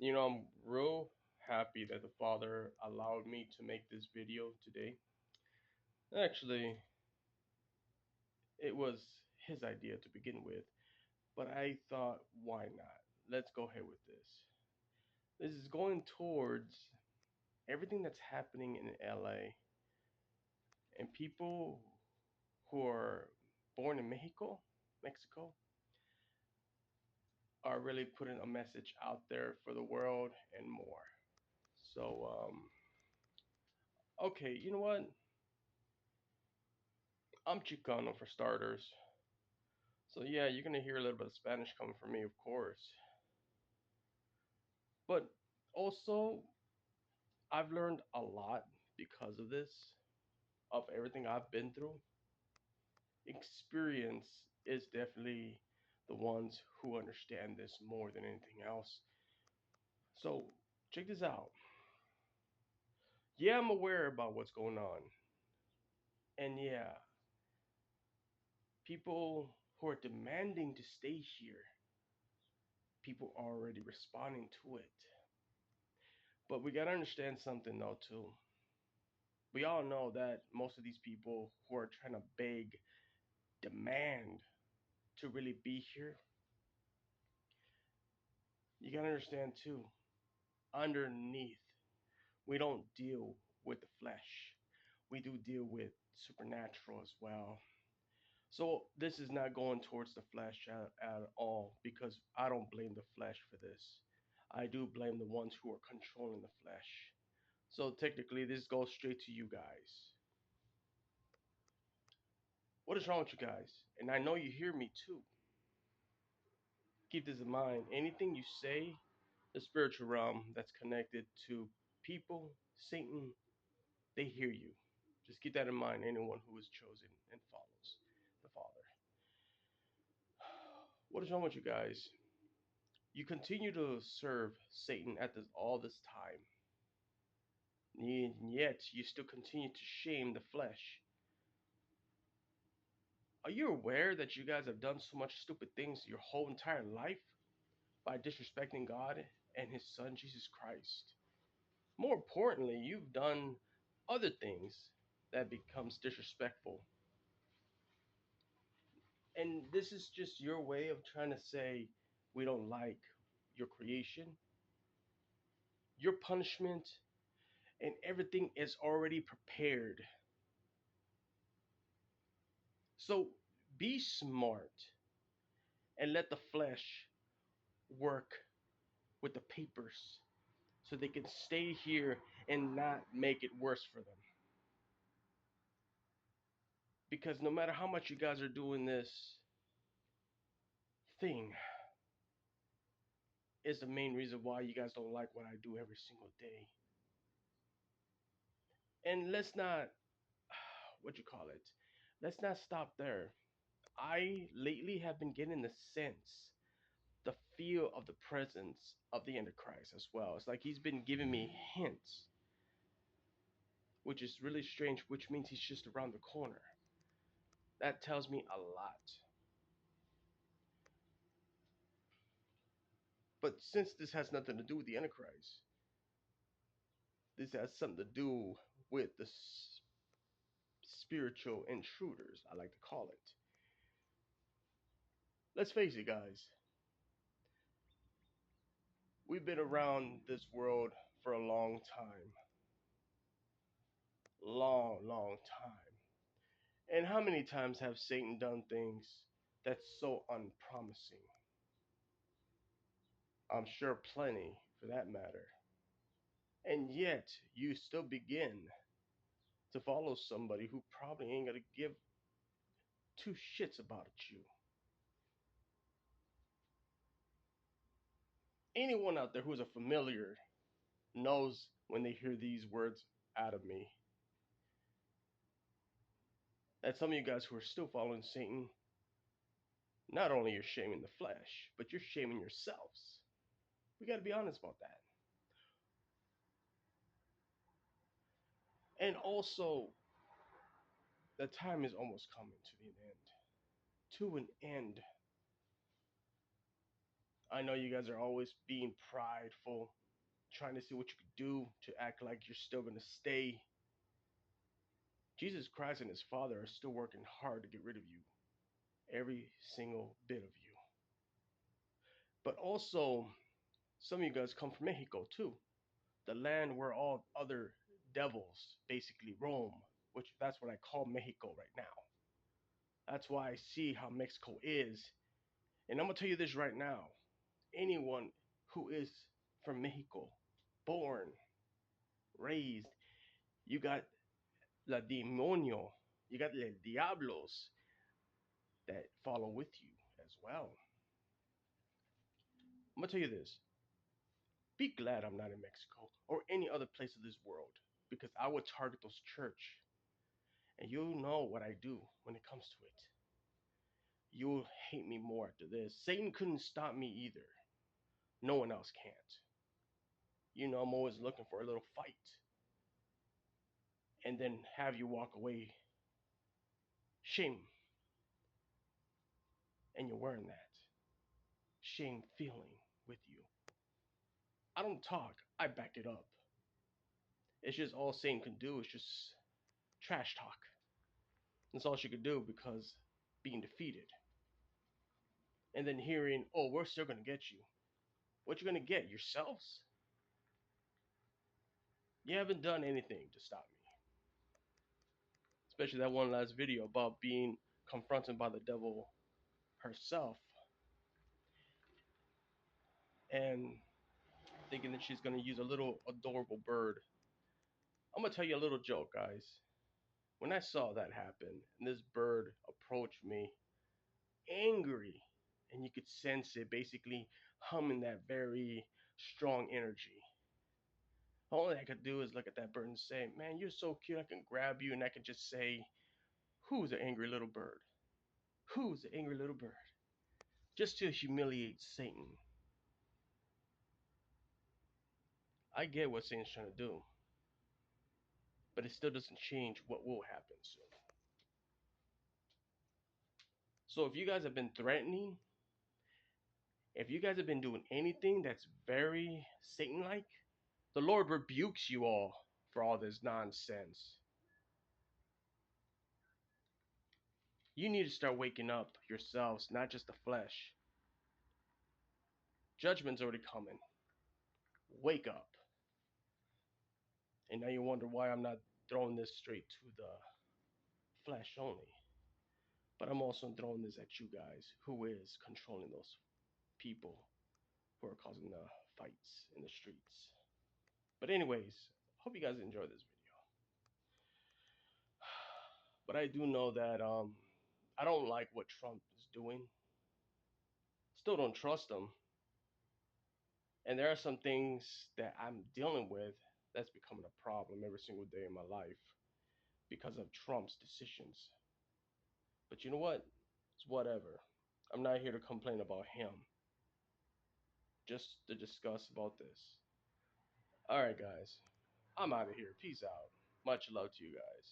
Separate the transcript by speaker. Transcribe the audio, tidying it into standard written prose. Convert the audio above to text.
Speaker 1: I'm real happy that the Father allowed me to make this video today. Actually, it was his idea to begin with, but I thought, why not? Let's go ahead with this. This is going towards everything that's happening in LA and people who are born in Mexico, are really putting a message out there for the world and more. So, okay, you know what? I'm Chicano for starters. So yeah, you're gonna hear a little bit of Spanish coming from me, of course. But also, I've learned a lot because of this, of everything I've been through. Experience is definitely the ones who understand this more than anything else. So check this out. Yeah, I'm aware about what's going on. And yeah, people who are demanding to stay here, people are already responding to it. But we gotta understand something though too. We all know that most of these people who are trying to beg, demand to really be here, you gotta understand too, underneath, we don't deal with the flesh. We do deal with supernatural as well. So this is not going towards the flesh at all because I don't blame the flesh for this. I do blame the ones who are controlling the flesh. So technically, this goes straight to you guys. What is wrong with you guys? And I know you hear me too. Keep this in mind. Anything you say, the spiritual realm that's connected to people, Satan, they hear you. Just keep that in mind, anyone who is chosen and follows the Father. What is wrong with you guys? You continue to serve Satan at all this time, and yet you still continue to shame the flesh. Are you aware that you guys have done so much stupid things your whole entire life by disrespecting God and His Son, Jesus Christ? More importantly, you've done other things that becomes disrespectful. And this is just your way of trying to say we don't like your creation, your punishment, and everything is already prepared. So be smart and let the flesh work with the papers so they can stay here and not make it worse for them. Because no matter how much you guys are doing this thing, is the main reason why you guys don't like what I do every single day. And let's not, what you call it, let's not stop there. I lately have been getting the sense, the feel of the presence of the Antichrist as well. It's like he's been giving me hints, which is really strange, which means he's just around the corner. That tells me a lot. But since this has nothing to do with the Antichrist, this has something to do with the spiritual intruders, I like to call it. Let's face it, guys. We've been around this world for a long time. Long time. And how many times have Satan done things that's so unpromising? I'm sure plenty for that matter. And yet, you still begin to follow somebody who probably ain't gonna give two shits about you. Anyone out there who's a familiar knows when they hear these words out of me that some of you guys who are still following Satan, not only you're shaming the flesh, but you're shaming yourselves. We got to be honest about that. And also, the time is almost coming to an end. To an end. I know you guys are always being prideful, trying to see what you could do to act like you're still going to stay. Jesus Christ and his Father are still working hard to get rid of you, every single bit of you. But also, some of you guys come from Mexico too, the land where all other devils basically roam, which that's what I call Mexico right now. That's why I see how Mexico is. And I'm going to tell you this right now, anyone who is from Mexico, born, raised, you got la demonio, you got the diablos that follow with you as well. I'm gonna tell you this: be glad I'm not in Mexico or any other place of this world, because I would target those church, and you know what I do when it comes to it. You'll hate me more after this. Satan couldn't stop me either. No one else can't. You know I'm always looking for a little fight, and then have you walk away, shame, and you're wearing that shame feeling with you. I don't talk, I back it up. It's just all Satan can do is just trash talk. That's all she could do because being defeated. And then hearing, oh, we're still gonna get you. What you gonna get? Yourselves? You haven't done anything to stop me. Especially that one last video about being confronted by the devil herself and thinking that she's gonna use a little adorable bird. I'm gonna tell you a little joke, guys. When I saw that happen and this bird approached me angry, and you could sense it basically humming that very strong energy. All I could do is look at that bird and say, man, you're so cute. I can grab you and I can just say, who's the angry little bird? Who's the angry little bird? Just to humiliate Satan. I get what Satan's trying to do, but it still doesn't change what will happen soon. So if you guys have been threatening, if you guys have been doing anything that's very Satan like, the Lord rebukes you all for all this nonsense. You need to start waking up yourselves, not just the flesh. Judgment's already coming. Wake up. And now you wonder why I'm not throwing this straight to the flesh only. But I'm also throwing this at you guys, who is controlling those people who are causing the fights in the streets. But anyways, hope you guys enjoy this video. But I do know that I don't like what Trump is doing. Still don't trust him. And there are some things that I'm dealing with that's becoming a problem every single day in my life because of Trump's decisions. But you know what? It's whatever. I'm not here to complain about him, just to discuss about this. All right, guys. I'm out of here. Peace out. Much love to you guys.